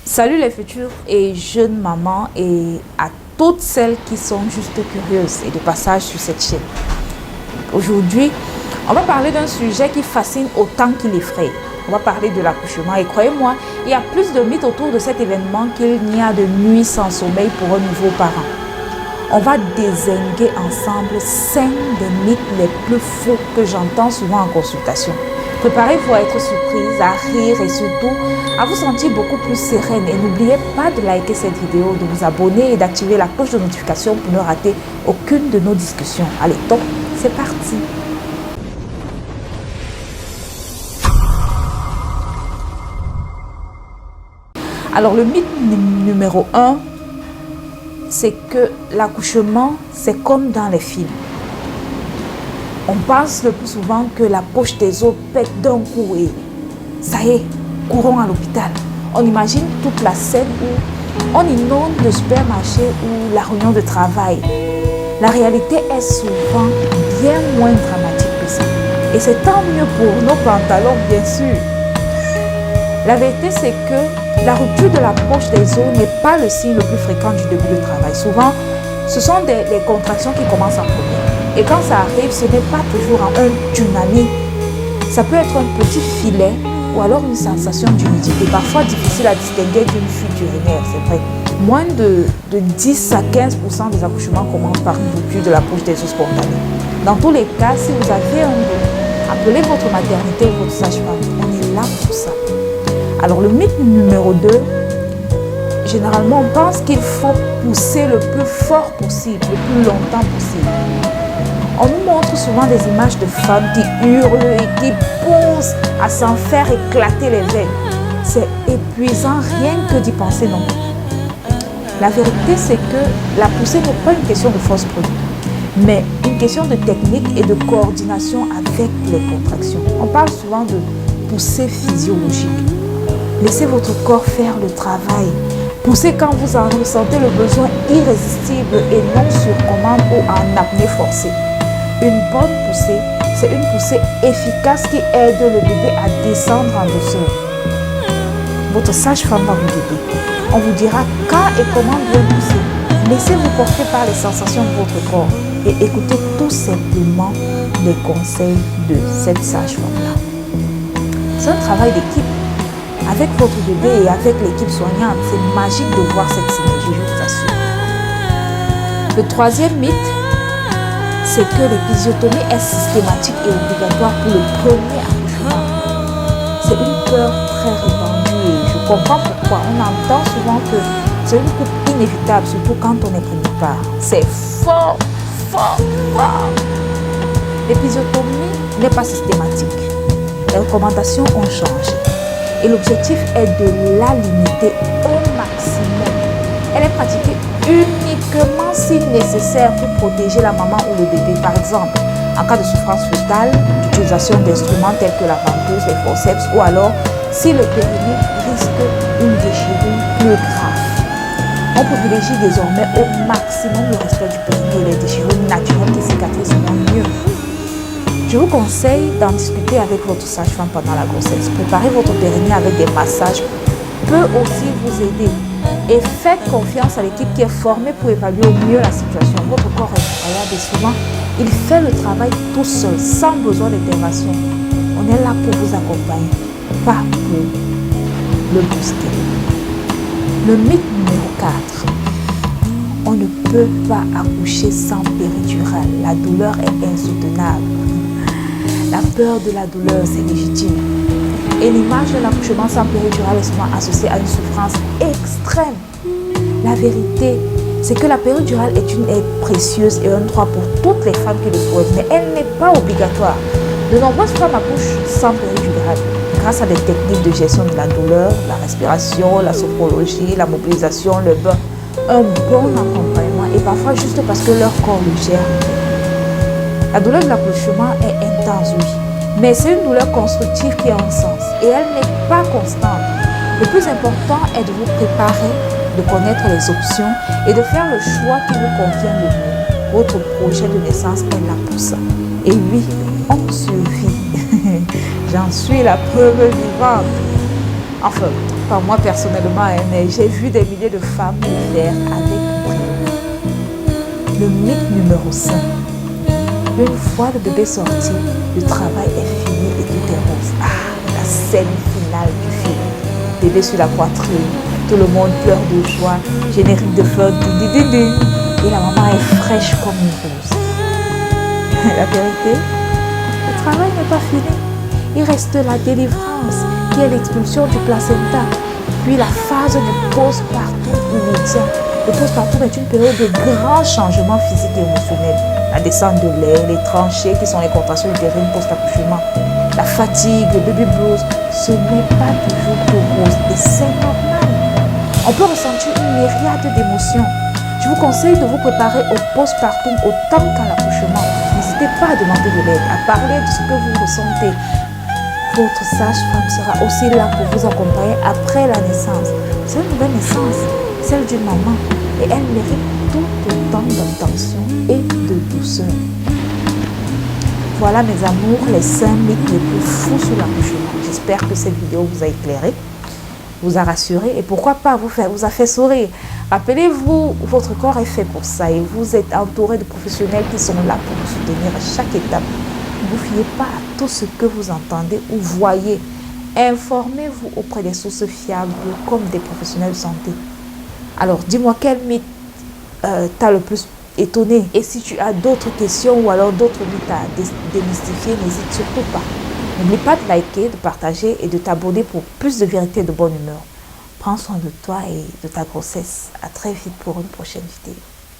Salut les futures et jeunes mamans et à toutes celles qui sont juste curieuses et de passage sur cette chaîne. Aujourd'hui, on va parler d'un sujet qui fascine autant qu'il effraie. On va parler de l'accouchement et croyez-moi, il y a plus de mythes autour de cet événement qu'il n'y a de nuit sans sommeil pour un nouveau parent. On va dézinguer ensemble 5 des mythes les plus faux que j'entends souvent en consultation. Préparez-vous à être surprise, à rire et surtout à vous sentir beaucoup plus sereine. Et n'oubliez pas de liker cette vidéo, de vous abonner et d'activer la cloche de notification pour ne rater aucune de nos discussions. Allez, top, c'est parti! Alors, le mythe numéro 1, c'est que l'accouchement, c'est comme dans les films. On pense le plus souvent que la poche des os pète d'un coup et ça y est, courons à l'hôpital. On imagine toute la scène où on inonde le supermarché ou la réunion de travail. La réalité est souvent bien moins dramatique que ça. Et c'est tant mieux pour nos pantalons, bien sûr. La vérité, c'est que la rupture de la poche des os n'est pas le signe le plus fréquent du début de travail. Souvent, ce sont les contractions qui commencent en premier. Et quand ça arrive, ce n'est pas toujours un tsunami. Ça peut être un petit filet ou alors une sensation d'humidité, parfois difficile à distinguer d'une fuite urinaire, c'est vrai. Moins de 10 à 15% des accouchements commencent par une rupture de la poche des os spontanée. Dans tous les cas, si vous avez un doute, appelez votre maternité ou votre sage-femme. On est là pour ça. Alors le mythe numéro 2, généralement on pense qu'il faut pousser le plus fort possible, le plus longtemps possible. On nous montre souvent des images de femmes qui hurlent et qui poussent à s'en faire éclater les veines. C'est épuisant rien que d'y penser non plus. La vérité, c'est que la poussée n'est pas une question de force brute, mais une question de technique et de coordination avec les contractions. On parle souvent de poussée physiologique. Laissez votre corps faire le travail. Poussez quand vous en ressentez le besoin irrésistible et non sur commande ou en apnée forcée. Une bonne poussée, c'est une poussée efficace qui aide le bébé à descendre en douceur. Votre sage-femme va vous aider. On vous dira quand et comment bien pousser. Laissez-vous porter par les sensations de votre corps et écoutez tout simplement les conseils de cette sage-femme-là. C'est un travail d'équipe. Avec votre bébé et avec l'équipe soignante, c'est magique de voir cette synergie, je vous assure. Le troisième mythe, c'est que l'épisiotomie est systématique et obligatoire pour le premier accouchement. C'est une peur très répandue et je comprends pourquoi. On entend souvent que c'est une coupe inévitable, surtout quand on est premier part. C'est fort. L'épisiotomie n'est pas systématique. Les recommandations ont changé. Et l'objectif est de la limiter au maximum. Elle est pratiquée uniquement si nécessaire pour protéger la maman ou le bébé. Par exemple, en cas de souffrance fœtale, l'utilisation d'instruments tels que la ventouse, les forceps ou alors si le périnée risque une déchirure plus grave. On privilégie désormais au maximum le respect du périnée et les déchirures naturelles qui cicatrisent mieux. Je vous conseille d'en discuter avec votre sage-femme pendant la grossesse. Préparer votre périnée avec des massages peut aussi vous aider. Et faites confiance à l'équipe qui est formée pour évaluer au mieux la situation. Votre corps est incroyable et souvent, il fait le travail tout seul, sans besoin d'intervention. On est là pour vous accompagner, pas pour le booster. Le mythe numéro 4. On ne peut pas accoucher sans péridurale. La douleur est insoutenable. La peur de la douleur, c'est légitime. Et l'image de l'accouchement sans péridurale est souvent associée à une souffrance extrême. La vérité, c'est que la péridurale est une aide précieuse et un droit pour toutes les femmes qui le souhaitent, mais elle n'est pas obligatoire. De nombreuses femmes accouchent sans péridurale grâce à des techniques de gestion de la douleur, la respiration, la sophrologie, la mobilisation, le bain, un bon accompagnement et parfois juste parce que leur corps le gère. La douleur de l'accouchement est intense, oui, mais c'est une douleur constructive qui a un sens et elle n'est pas constante. Le plus important est de vous préparer, de connaître les options et de faire le choix qui vous convient le mieux. Votre projet de naissance est là pour ça. Et oui, on survit. J'en suis la preuve vivante. Enfin, pas moi personnellement, hein, mais j'ai vu des milliers de femmes le faire avec brio. Le mythe numéro 5. Une fois le bébé sorti, le travail est fini et tout est rose. Ah, la scène finale du film. Bébé sur la poitrine, tout le monde pleure de joie, générique de fleurs, et la maman est fraîche comme une rose. La vérité, le travail n'est pas fini. Il reste la délivrance, qui est l'expulsion du placenta, puis la phase du postpartum immédiat. Le postpartum est une période de grands changements physiques et émotionnels. La descente de lait, les tranchées qui sont les contractions utérines post-accouchement, la fatigue, le baby blues, ce n'est pas toujours tout rose et c'est normal. On peut ressentir une myriade d'émotions. Je vous conseille de vous préparer au postpartum autant qu'à l'accouchement. N'hésitez pas à demander de l'aide, à parler de ce que vous ressentez. Votre sage-femme sera aussi là pour vous accompagner après la naissance. C'est une nouvelle naissance, celle d'une maman, et elle mérite tout autant d'attention et de douceur. Voilà mes amours, les 5 mythes les plus fous sur l'accouchement. J'espère que cette vidéo vous a éclairé, vous a rassuré et pourquoi pas vous a fait sourire. Rappelez-vous, votre corps est fait pour ça et vous êtes entouré de professionnels qui sont là pour vous soutenir à chaque étape. Ne vous fiez pas à tout ce que vous entendez ou voyez. Informez-vous auprès des sources fiables comme des professionnels de santé. Alors, dis-moi quel mythe t'a le plus étonné. Et si tu as d'autres questions ou alors d'autres mythes à démystifier, n'hésite surtout pas. N'oublie pas de liker, de partager et de t'abonner pour plus de vérité et de bonne humeur. Prends soin de toi et de ta grossesse. À très vite pour une prochaine vidéo.